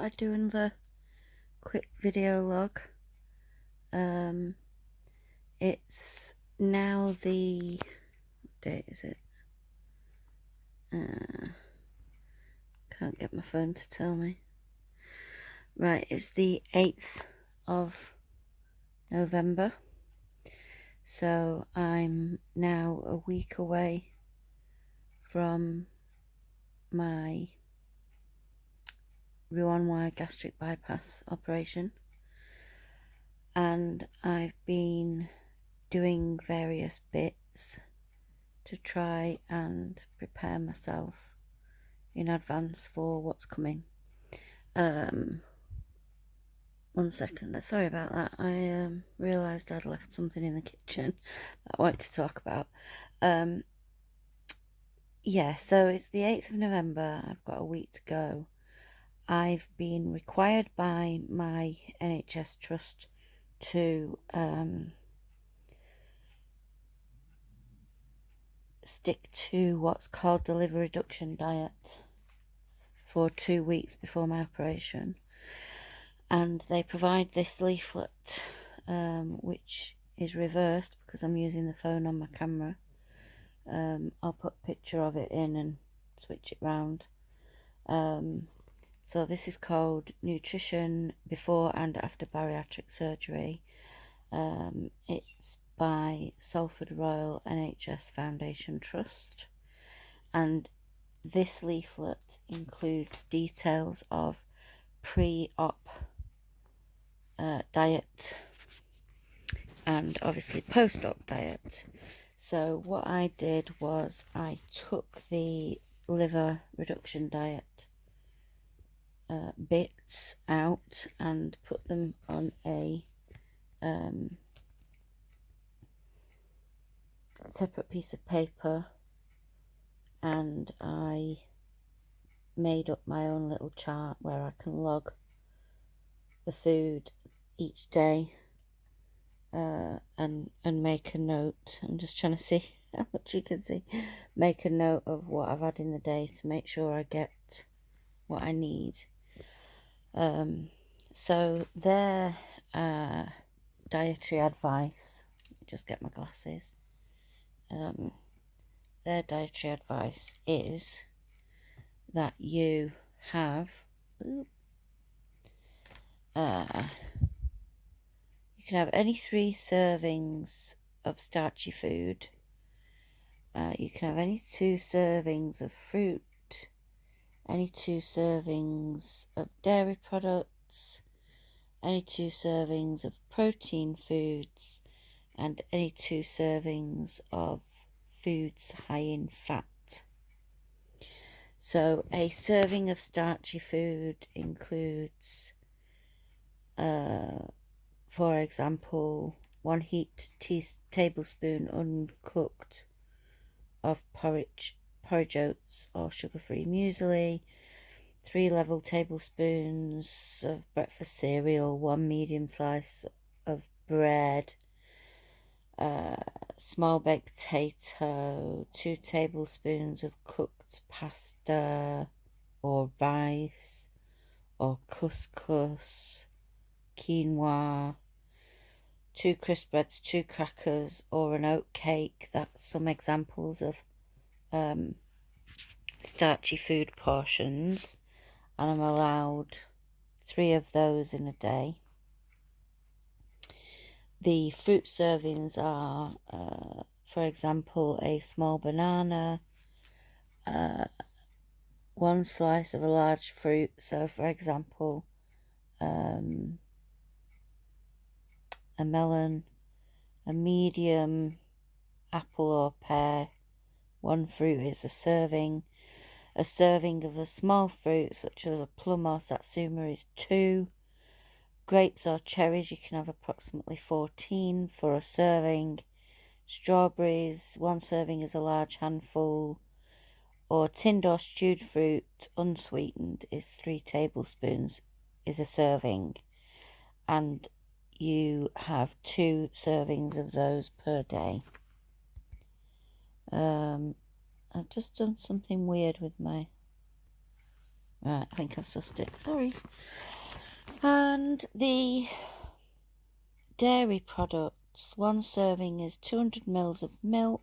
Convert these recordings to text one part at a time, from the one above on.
thought I'd do another quick video log. It's now the, what date is it? Can't get my phone to tell me. Right, it's the 8th of November. So I'm now a week away from my Reux gastric bypass operation, and I've been doing various bits to try and prepare myself in advance for what's coming. 1 second, sorry about that. I realised I'd left something in the kitchen that I wanted to talk about. Yeah, so it's the 8th of November. I've got a week to go. I've been required by my NHS trust to stick to what's called the liver reduction diet for 2 weeks before my operation, and they provide this leaflet which is reversed because I'm using the phone on my camera. I'll put a picture of it in and switch it round. So this is called Nutrition Before and After Bariatric Surgery. It's by Salford Royal NHS Foundation Trust, and this leaflet includes details of pre-op diet and obviously post-op diet. So what I did was I took the liver reduction diet bits out and put them on a separate piece of paper, and I made up my own little chart where I can log the food each day and make a note. I'm just trying to see how much you can see. Make a note of what I've had in the day to make sure I get what I need. So their dietary advice, just get my glasses. Their dietary advice is that you have you can have any 3 servings of starchy food. You can have any 2 servings of fruit, any 2 servings of dairy products, any 2 servings of protein foods, and any 2 servings of foods high in fat. So a serving of starchy food includes, for example, 1 heaped tablespoon uncooked of porridge oats or sugar-free muesli, 3 level tablespoons of breakfast cereal, 1 medium slice of bread, small baked potato, 2 tablespoons of cooked pasta or rice or couscous, quinoa, 2 crisp breads, 2 crackers, or an oat cake. That's some examples of starchy food portions, and I'm allowed 3 of those in a day. The fruit servings are, for example, a small banana, 1 slice of a large fruit, so for example, a melon, a medium apple or pear. 1 fruit is a serving. A serving of a small fruit such as a plum or satsuma is 2. Grapes or cherries, you can have approximately 14 for a serving. Strawberries, 1 serving is a large handful. Or tinned or stewed fruit, unsweetened, is 3 tablespoons, is a serving. And you have 2 servings of those per day. I've just done something weird with my Right, I think I've sussed it, sorry. And the dairy products, one serving is 200 mils of milk,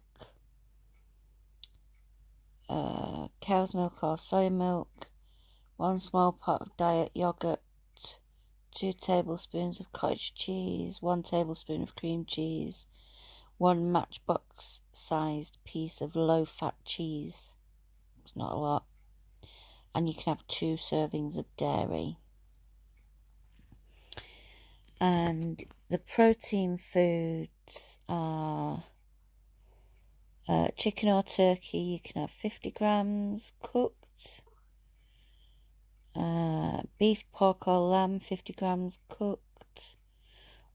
cow's milk or soy milk, 1 small pot of diet yogurt, 2 tablespoons of cottage cheese, 1 tablespoon of cream cheese, 1 matchbox sized piece of low fat cheese. It's not a lot. And you can have 2 servings of dairy. And the protein foods are chicken or turkey. You can have 50 grams cooked. Beef, pork or lamb, 50 grams cooked.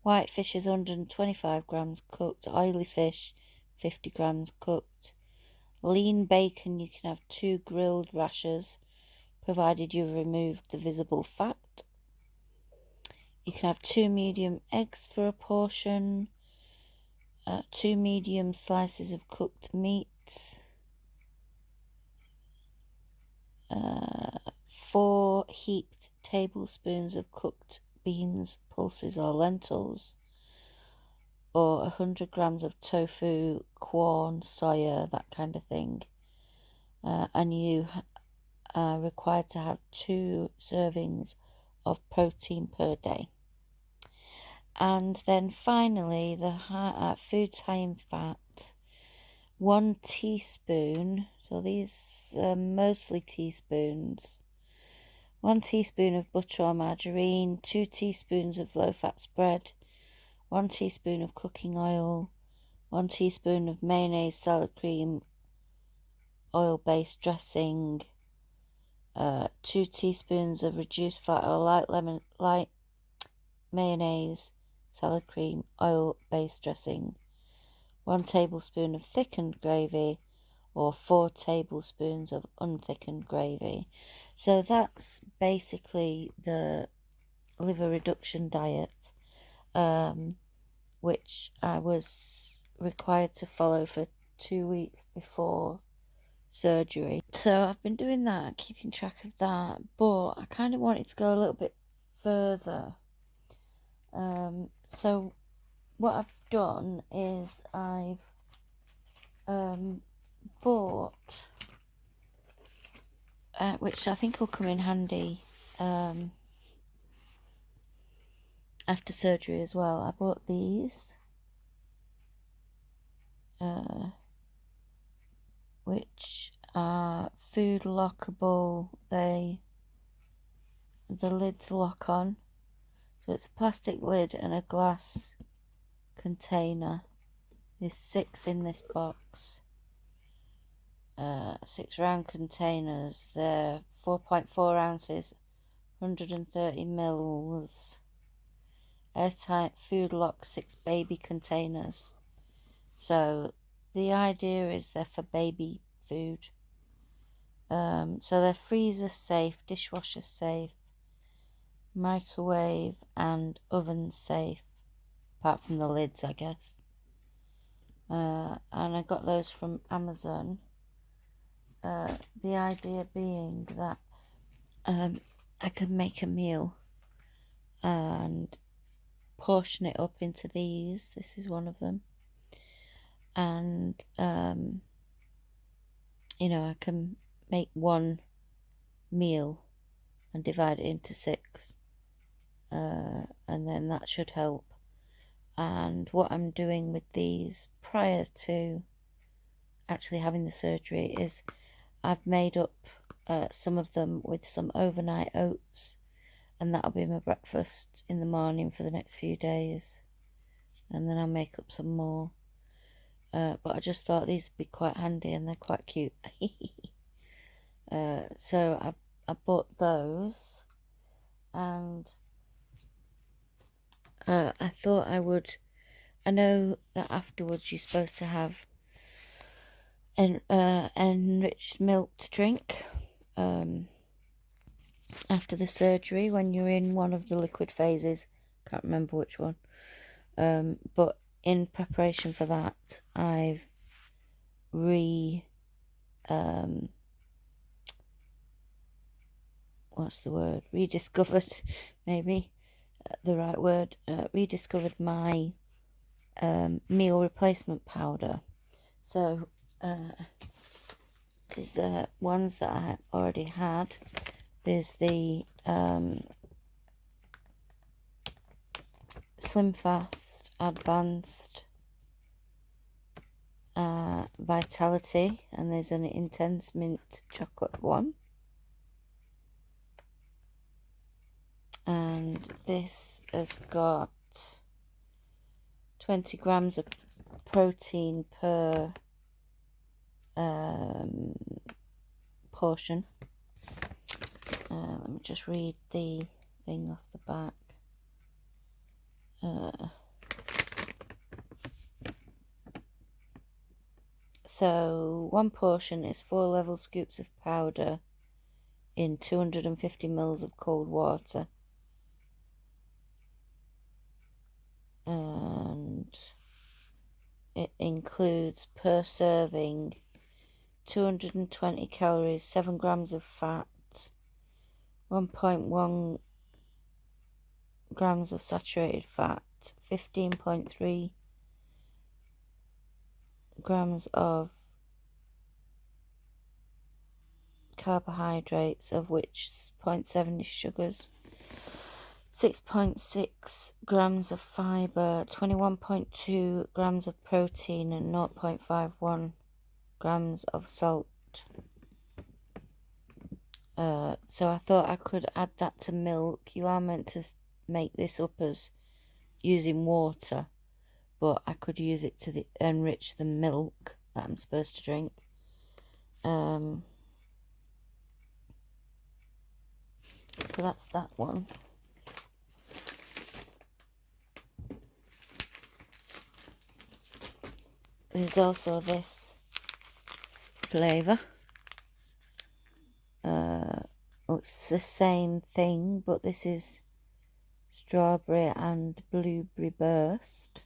White fish is 125 grams cooked. Oily fish, 50 grams cooked. Lean bacon, you can have 2 grilled rashers, provided you've removed the visible fat. You can have 2 medium eggs for a portion, 2 medium slices of cooked meat, 4 heaped tablespoons of cooked beans, pulses or lentils, or 100 grams of tofu, corn, soya, that kind of thing. And you are required to have 2 servings of protein per day. And then finally, the foods high in fat, 1 teaspoon, so these are mostly teaspoons, 1 teaspoon of butter or margarine, 2 teaspoons of low-fat spread, 1 teaspoon of cooking oil, 1 teaspoon of mayonnaise, salad cream, oil-based dressing, 2 teaspoons of reduced fat or light mayonnaise, salad cream, oil-based dressing, 1 tablespoon of thickened gravy, or 4 tablespoons of unthickened gravy. So that's basically the liver reduction diet, which I was required to follow for 2 weeks before surgery. So I've been doing that, keeping track of that, but I kind of wanted to go a little bit further. So what I've done is I've bought, which I think will come in handy after surgery as well. I bought these, which are food lockable. The lids lock on, so it's a plastic lid and a glass container. There's 6 in this box, 6 round containers. They're 4.4 ounces, 130 mils, airtight food lock, 6 baby containers. So the idea is they're for baby food. So they're freezer safe, dishwasher safe, microwave and oven safe, apart from the lids, I guess. And I got those from Amazon. The idea being that I can make a meal and portion it up into these. This is one of them. And you know, I can make one meal and divide it into 6, and then that should help. And what I'm doing with these prior to actually having the surgery is I've made up some of them with some overnight oats, and that'll be my breakfast in the morning for the next few days, and then I'll make up some more. But I just thought these would be quite handy, and they're quite cute. So I bought those, and I thought I would. I know that afterwards you're supposed to have an enriched milk to drink after the surgery when you're in one of the liquid phases. Can't remember which one. But in preparation for that, I've what's the word? Rediscovered, maybe the right word. Rediscovered my meal replacement powder. So there's ones that I already had. There's the SlimFast Advanced Vitality, and there's an intense mint chocolate one, and this has got 20 grams of protein per portion. Let me just read the thing off the back. So one portion is 4 level scoops of powder in 250 mils of cold water, and it includes per serving 220 calories, 7 grams of fat, 1.1 grams of saturated fat, 15.3 grams of carbohydrates, of which 0.7 is sugars, 6.6 grams of fiber, 21.2 grams of protein, and 0.51 grams of salt. So I thought I could add that to milk. You are meant to make this up as using water, but I could use it to enrich the milk that I'm supposed to drink. So that's that one. There's also this flavour. It's the same thing, but this is strawberry and blueberry burst.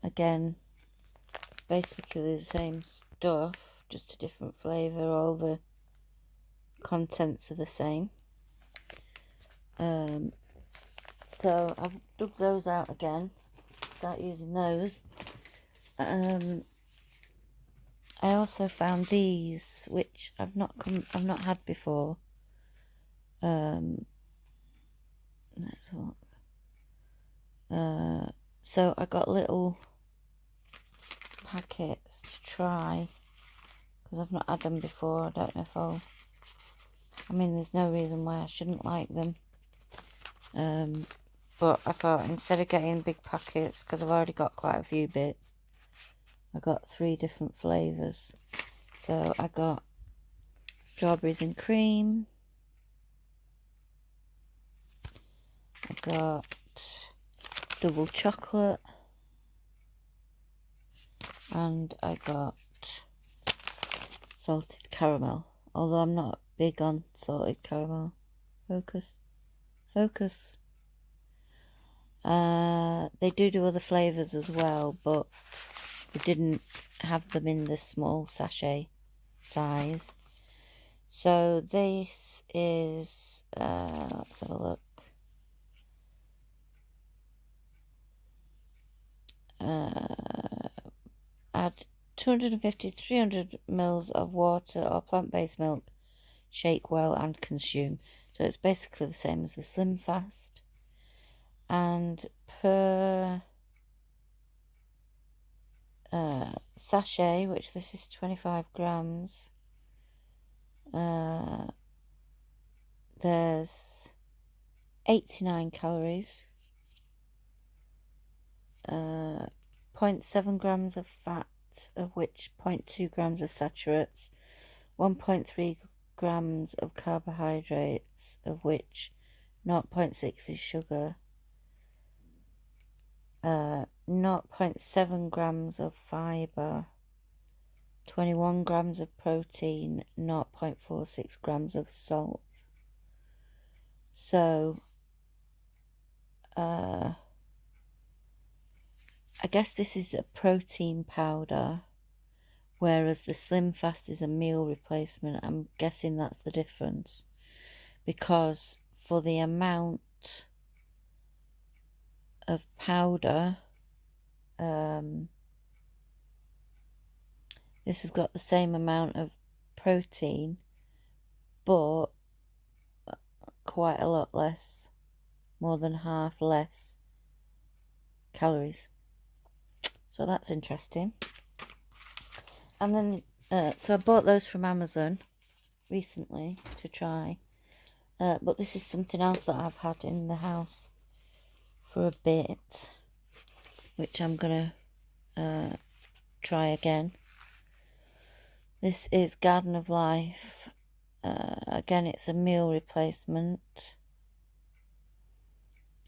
Again, basically the same stuff, just a different flavour. All the contents are the same. So I've dug those out again, start using those. I also found these, which I've not had before. Let's look. So I got little packets to try, because I've not had them before. I don't know if I mean, there's no reason why I shouldn't like them. But I thought, instead of getting big packets, because I've already got quite a few bits, I got 3 different flavours. So I got strawberries and cream, I got double chocolate, and I got salted caramel. Although I'm not big on salted caramel. Focus. They do other flavours as well, but we didn't have them in the small sachet size. So this is, let's have a look. Add 250 to 300 mils of water or plant-based milk. Shake well and consume. So it's basically the same as the SlimFast. And per sachet, which this is 25 grams, there's 89 calories, 0.7 grams of fat, of which 0.2 grams of saturates, 1.3 grams of carbohydrates, of which 0.6 is sugar, 0.7 grams of fiber, 21 grams of protein, 0.46 grams of salt. So I guess this is a protein powder, whereas the SlimFast is a meal replacement. I'm guessing that's the difference, because for the amount of powder, this has got the same amount of protein, but quite a lot less, more than half less calories. So that's interesting. And then, so I bought those from Amazon recently to try. But this is something else that I've had in the house for a bit, which I'm going to try again. This is Garden of Life. Again, it's a meal replacement.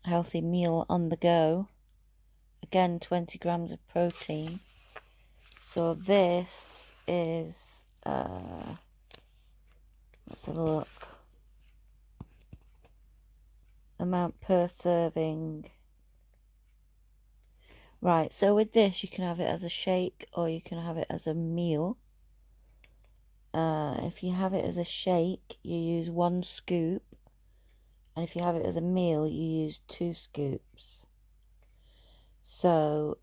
Healthy meal on the go. Again, 20 grams of protein. So this is, let's have a look. Amount per serving. Right, so with this you can have it as a shake or you can have it as a meal. If you have it as a shake, you use 1 scoop, and if you have it as a meal, you use 2 scoops. So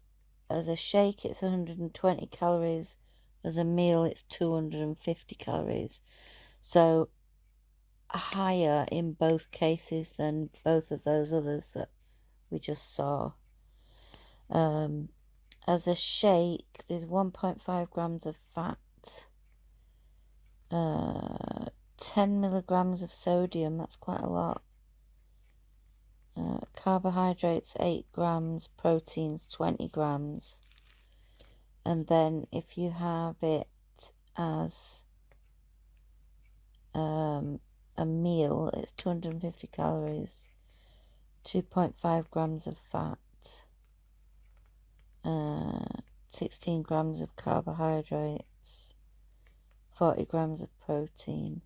as a shake it's 120 calories, as a meal it's 250 calories. So higher in both cases than both of those others that we just saw. As a shake, there's 1.5 grams of fat, 10 milligrams of sodium, that's quite a lot. Carbohydrates 8 grams, proteins 20 grams. And then if you have it as a meal, it's 250 calories, 2.5 grams of fat, 16 grams of carbohydrates, 40 grams of protein.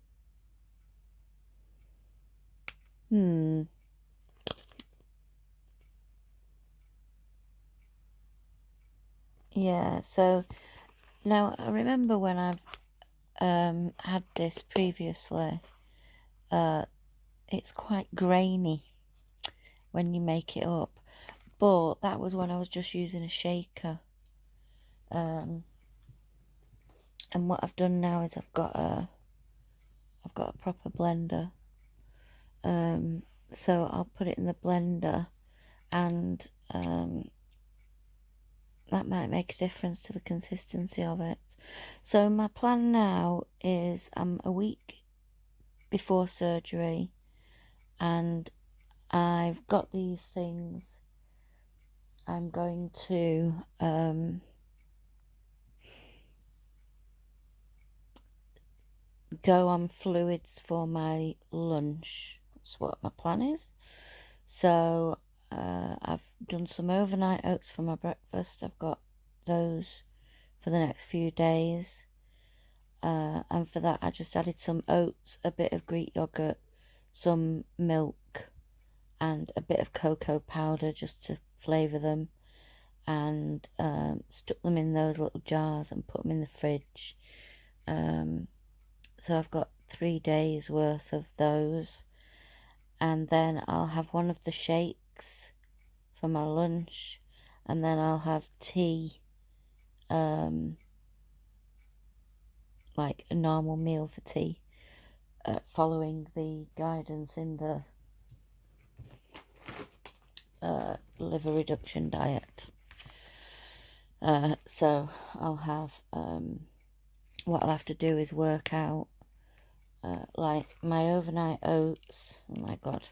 Yeah, so now I remember when I've had this previously, it's quite grainy when you make it up, but that was when I was just using a shaker. And what I've done now is I've got a proper blender. So I'll put it in the blender, and that might make a difference to the consistency of it. So my plan now is I'm a week before surgery, and I've got these things. I'm going to go on fluids for my lunch. That's what my plan is. So I've done some overnight oats for my breakfast. I've got those for the next few days. And for that I just added some oats, a bit of Greek yogurt, some milk, and a bit of cocoa powder just to flavour them, and stuck them in those little jars and put them in the fridge. So I've got 3 days worth of those, and then I'll have one of the shakes for my lunch, and then I'll have tea, like a normal meal for tea, following the guidance in the liver reduction diet. So I'll have, what I'll have to do is work out, like my overnight oats. Oh my god.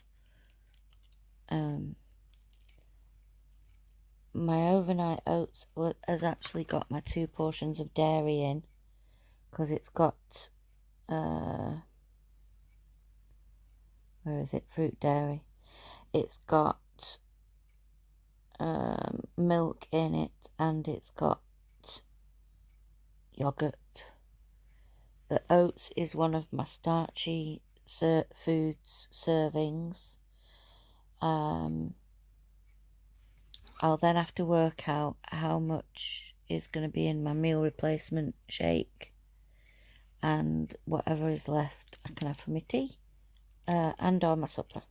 My overnight oats has actually got my 2 portions of dairy in, because it's got, where is it, fruit dairy. It's got milk in it, and it's got yogurt. The oats is one of my starchy foods servings. I'll then have to work out how much is going to be in my meal replacement shake, and whatever is left I can have for my tea and or my supper.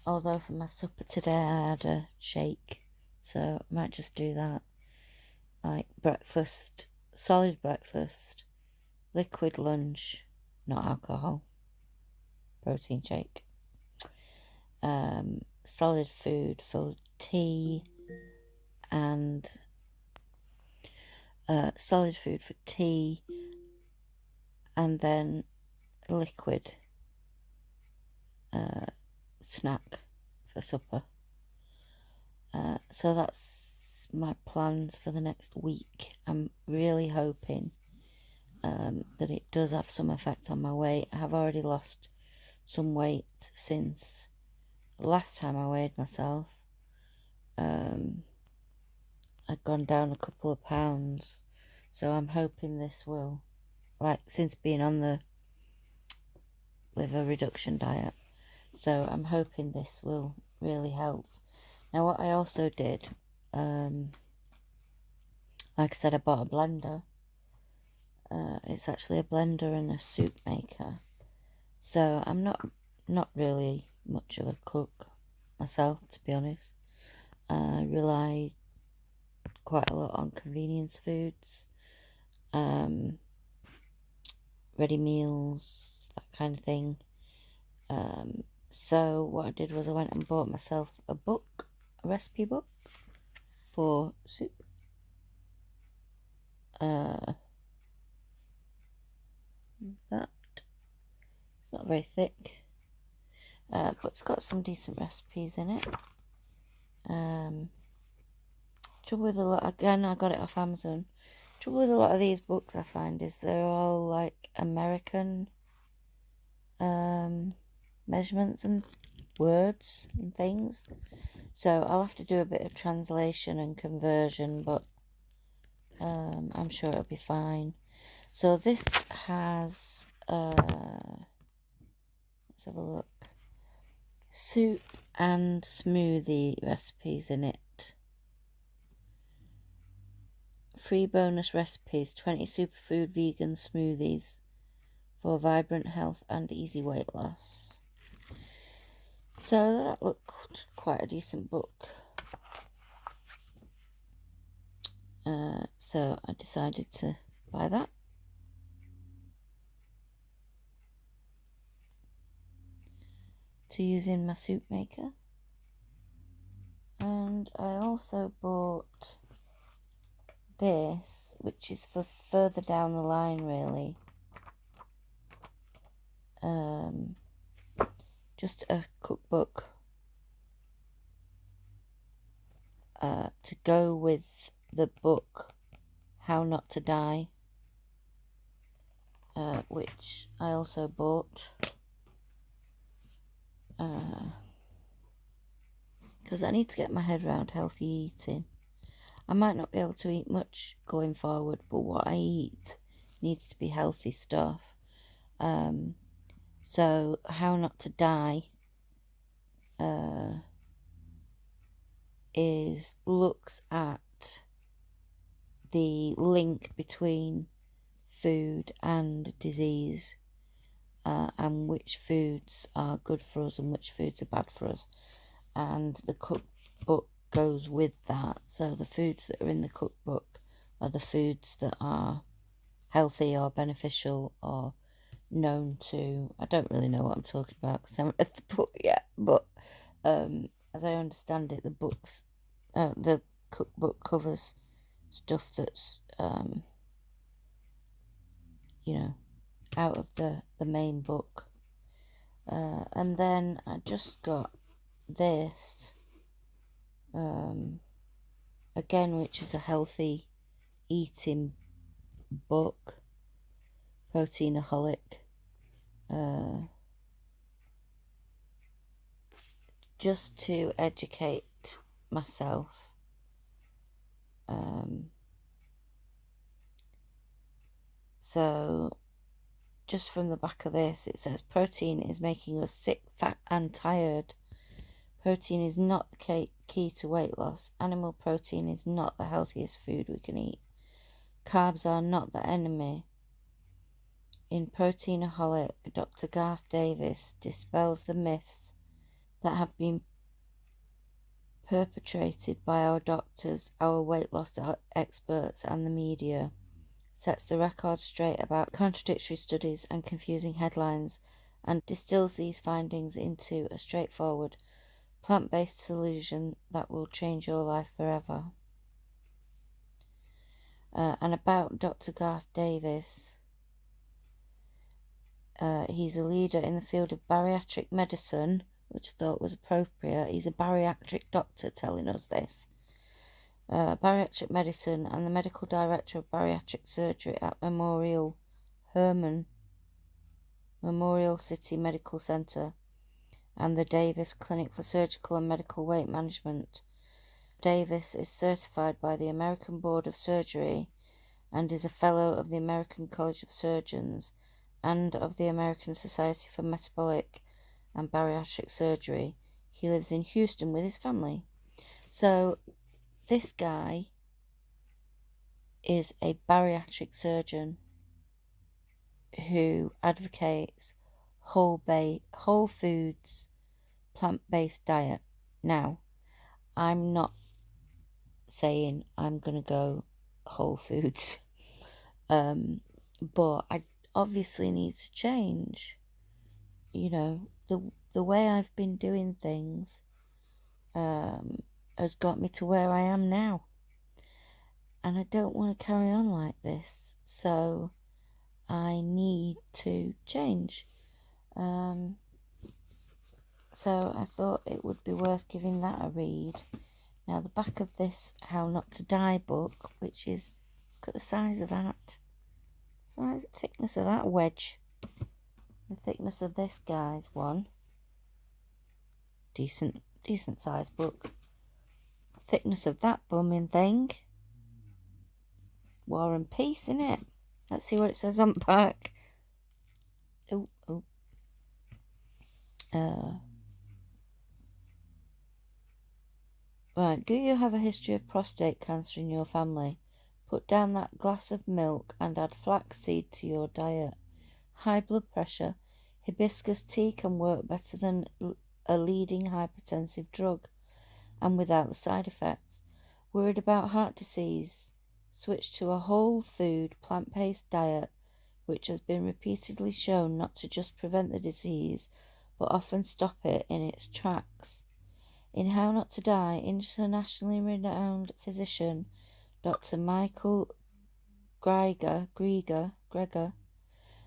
Although for my supper today I had a shake, so I might just do that. Like breakfast, solid breakfast, liquid lunch, not alcohol, protein shake. Solid food for tea, and solid food for tea, and then liquid snack for supper. So that's my plans for the next week. I'm really hoping that it does have some effect on my weight. I have already lost some weight since the last time I weighed myself. I'd gone down a couple of pounds, so I'm hoping this will, like, since being on the liver reduction diet, so I'm hoping this will really help. Now, what I also did, like I said, I bought a blender. It's actually a blender and a soup maker. So I'm not really much of a cook myself, to be honest. I rely quite a lot on convenience foods, ready meals, that kind of thing. So what I did was I went and bought myself a book, a recipe book for soup. That it's not very thick, but it's got some decent recipes in it. Trouble with a lot, again, I got it off Amazon. Trouble with a lot of these books I find is they're all like American measurements and words and things, so I'll have to do a bit of translation and conversion, but I'm sure it'll be fine. So this has let's have a look, soup and smoothie recipes in it. Free bonus recipes, 20 superfood vegan smoothies for vibrant health and easy weight loss. So that looked quite a decent book. So I decided to buy that. To use in my soup maker. And I also bought this, which is for further down the line, really. Just a cookbook to go with the book How Not to Die, which I also bought because I need to get my head around healthy eating. I might not be able to eat much going forward, but what I eat needs to be healthy stuff. So How Not to Die looks at the link between food and disease, and which foods are good for us and which foods are bad for us, and the cookbook goes with that. So the foods that are in the cookbook are the foods that are healthy or beneficial or known to, I don't really know what I'm talking about because I haven't read the book yet, but as I understand it, the cookbook covers stuff that's out of the main book. And then I just got this again, which is a healthy eating book, Proteinaholic. Just to educate myself. So just from the back of this, it says protein is making us sick, fat and tired. Protein is not the key to weight loss. Animal protein is not the healthiest food we can eat. Carbs are not the enemy. In Proteinaholic, Dr. Garth Davis dispels the myths that have been perpetrated by our doctors, our weight loss experts, and the media, sets the record straight about contradictory studies and confusing headlines, and distills these findings into a straightforward, plant-based solution that will change your life forever. And about Dr. Garth Davis, he's a leader in the field of bariatric medicine, which I thought was appropriate. He's a bariatric doctor telling us this. Bariatric medicine and the medical director of bariatric surgery at Memorial City Medical Center and the Davis Clinic for Surgical and Medical Weight Management. Davis is certified by the American Board of Surgery and is a fellow of the American College of Surgeons and of the American Society for Metabolic and Bariatric Surgery. He lives in Houston with his family. So this guy is a bariatric surgeon who advocates whole foods, plant-based diet. Now, I'm not saying I'm going to go whole foods, but I obviously need to change. You know, the way I've been doing things has got me to where I am now. And I don't want to carry on like this. So I need to change. So I thought it would be worth giving that a read. Now the back of this How Not to Die book, which is, look at the size of that. Thickness of that wedge. The thickness of this guy's one. Decent size book. Thickness of that bumming thing. War and Peace, innit? Let's see what it says on the back. Right, do you have a history of prostate cancer in your family? Put down that glass of milk and add flaxseed to your diet. High blood pressure. Hibiscus tea can work better than a leading hypertensive drug and without the side effects. Worried about heart disease? Switch to a whole food, plant-based diet, which has been repeatedly shown not to just prevent the disease, but often stop it in its tracks. In How Not to Die, internationally renowned physician Dr. Michael Greger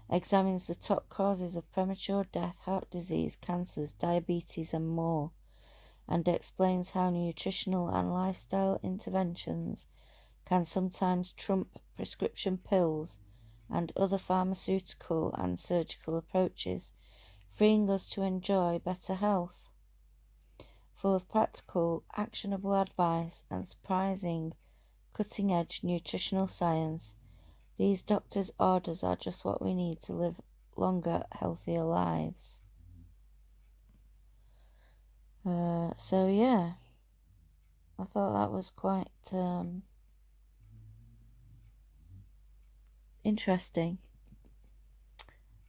examines the top causes of premature death, heart disease, cancers, diabetes, and more, and explains how nutritional and lifestyle interventions can sometimes trump prescription pills and other pharmaceutical and surgical approaches, freeing us to enjoy better health. Full of practical, actionable advice and surprising, cutting-edge nutritional science, these doctors' orders are just what we need to live longer, healthier lives. So yeah, I thought that was quite interesting.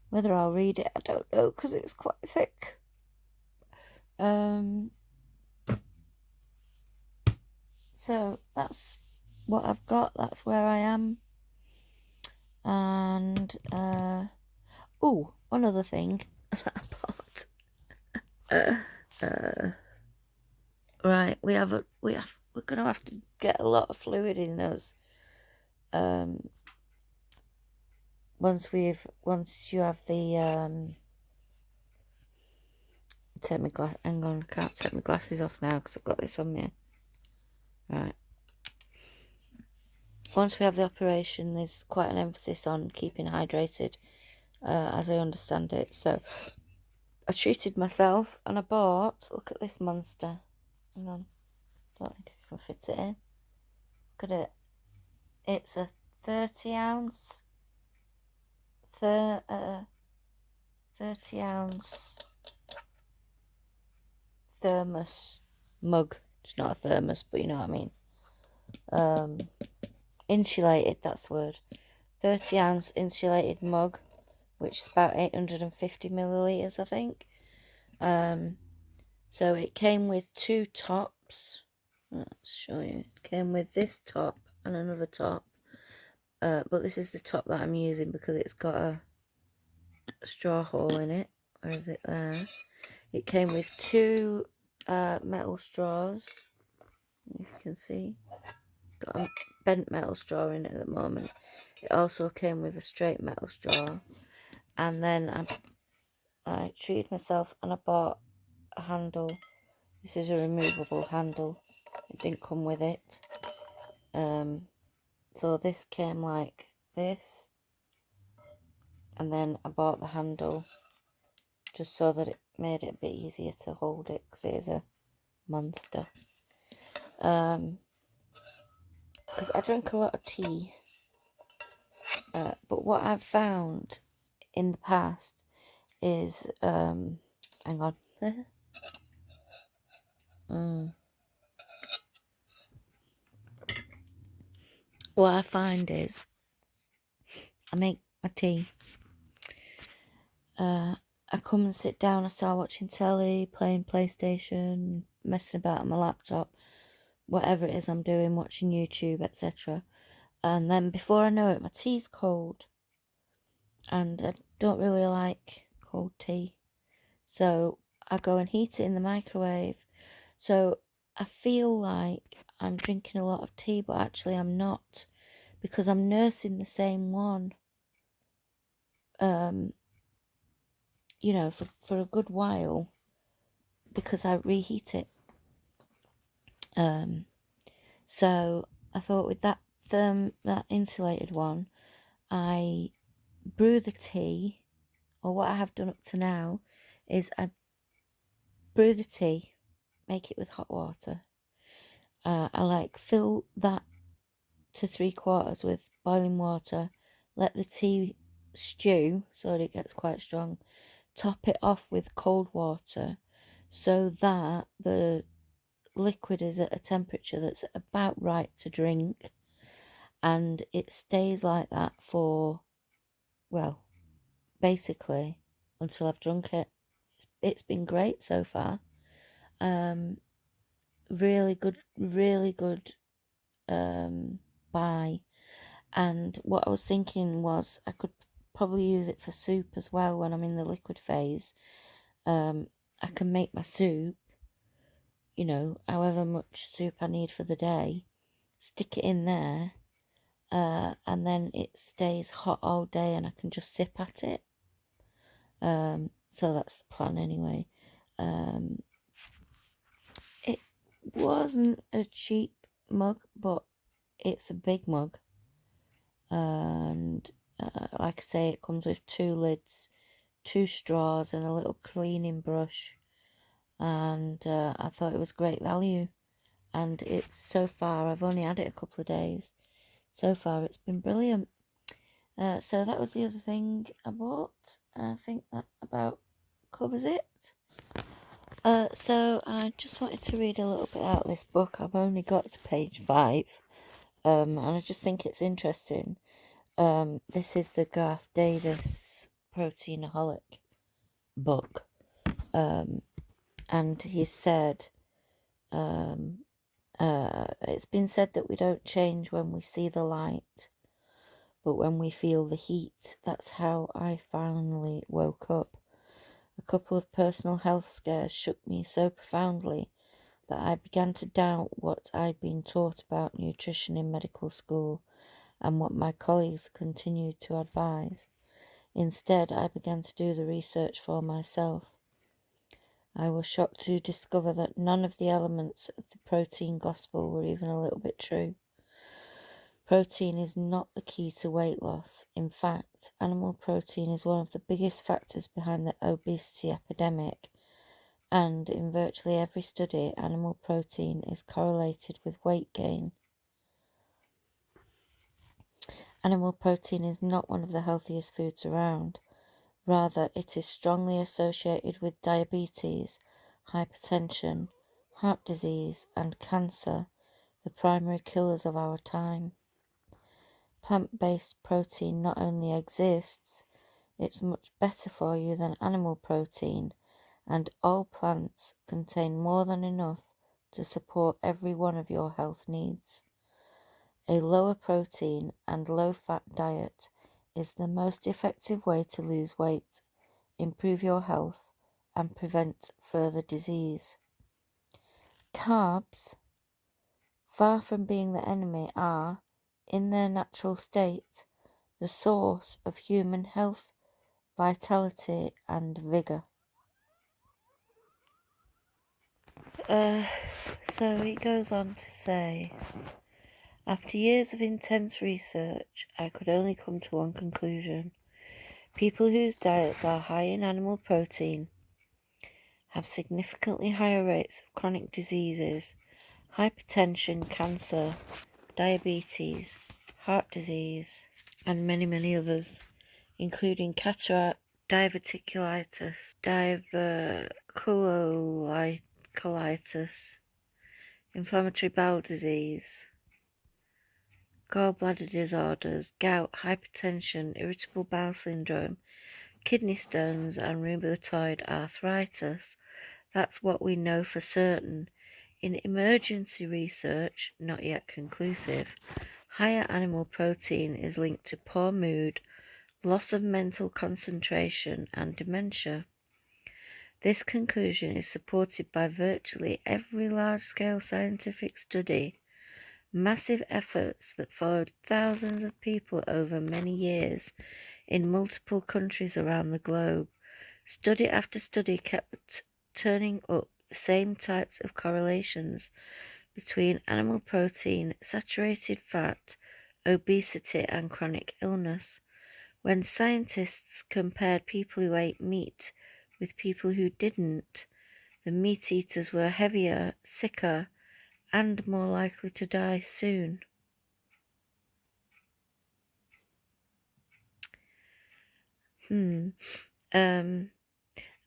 Whether I'll read it, I don't know, because it's quite thick. So that's what I've got. That's where I am. And one other thing that I bought. Right, we're gonna have to get a lot of fluid in us. Once you have the hang on, I can't take my glasses off now because I've got this on me. Right. Once we have the operation, there's quite an emphasis on keeping hydrated, as I understand it. So I treated myself and I bought, look at this monster. Hang on, don't think I can fit it in. Look at it. It's a 30 ounce 30 ounce thermos mug. It's not a thermos, but you know what I mean. Insulated, that's the word. 30-ounce insulated mug, which is about 850 millilitres, I think. So it came with 2 tops. Let's show you. It came with this top and another top. But this is the top that I'm using because it's got a straw hole in it. Where is it there? It came with 2 metal straws. If you can see. Got a bent metal straw in it at the moment. It also came with a straight metal straw. And then I treated myself and I bought a handle. This is a removable handle. It didn't come with it. So this came like this. And then I bought the handle just so that it made it a bit easier to hold it because it is a monster. Because I drink a lot of tea. But what I've found in the past is, hang on. What I find is, I make my tea. I come and sit down, I start watching telly, playing PlayStation, messing about on my laptop, whatever it is I'm doing, watching YouTube, etc. And then before I know it, my tea's cold. And I don't really like cold tea. So I go and heat it in the microwave. So I feel like I'm drinking a lot of tea, but actually I'm not. Because I'm nursing the same one. You know, for a good while, because I reheat it. So I thought with that insulated one, I brew the tea, or what I have done up to now is I brew the tea, make it with hot water. I fill that to 3/4 with boiling water, let the tea stew so that it gets quite strong, top it off with cold water so that the liquid is at a temperature that's about right to drink, and it stays like that for, well, basically until I've drunk it. It's been great so far. Really good buy. And what I was thinking was I could probably use it for soup as well when I'm in the liquid phase. I can make my soup, you know, however much soup I need for the day, stick it in there, and then it stays hot all day and I can just sip at it. So that's the plan anyway. It wasn't a cheap mug, but it's a big mug. And like I say, it comes with 2 lids, 2 straws and a little cleaning brush. And I thought it was great value. And it's so far, I've only had it a couple of days. So far, it's been brilliant. So that was the other thing I bought. I think that about covers it. So I just wanted to read a little bit out of this book. I've only got to page 5. And I just think it's interesting. This is the Garth Davis Proteinaholic book. And he said, it's been said that we don't change when we see the light, but when we feel the heat. That's how I finally woke up. A couple of personal health scares shook me so profoundly that I began to doubt what I'd been taught about nutrition in medical school and what my colleagues continued to advise. Instead, I began to do the research for myself. I was shocked to discover that none of the elements of the protein gospel were even a little bit true. Protein is not the key to weight loss. In fact, animal protein is one of the biggest factors behind the obesity epidemic, and in virtually every study, animal protein is correlated with weight gain. Animal protein is not one of the healthiest foods around. Rather, it is strongly associated with diabetes, hypertension, heart disease, and cancer, the primary killers of our time. Plant-based protein not only exists, it's much better for you than animal protein, and all plants contain more than enough to support every one of your health needs. A lower protein and low fat diet is the most effective way to lose weight, improve your health, and prevent further disease. Carbs, far from being the enemy, are, in their natural state, the source of human health, vitality, and vigour. So it goes on to say, after years of intense research, I could only come to one conclusion. People whose diets are high in animal protein have significantly higher rates of chronic diseases, hypertension, cancer, diabetes, heart disease, and many, many others, including cataract, diverticulitis, diverticulitis, inflammatory bowel disease, gallbladder disorders, gout, hypertension, irritable bowel syndrome, kidney stones, and rheumatoid arthritis. That's what we know for certain. In emergency research, not yet conclusive, higher animal protein is linked to poor mood, loss of mental concentration, and dementia. This conclusion is supported by virtually every large-scale scientific study. Massive efforts that followed thousands of people over many years in multiple countries around the globe. Study after study kept turning up the same types of correlations between animal protein, saturated fat, obesity, and chronic illness. When scientists compared people who ate meat with people who didn't, the meat eaters were heavier, sicker, and more likely to die soon.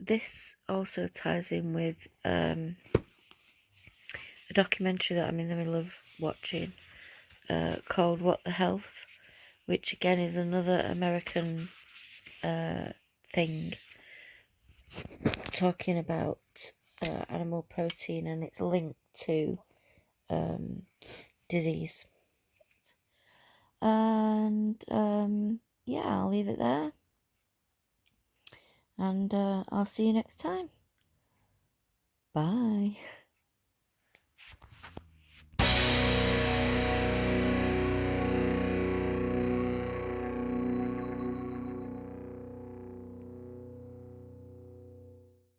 This also ties in with a documentary that I'm in the middle of watching called What the Health, which again is another American thing talking about animal protein and its link to disease. And yeah, I'll leave it there. And I'll see you next time. Bye.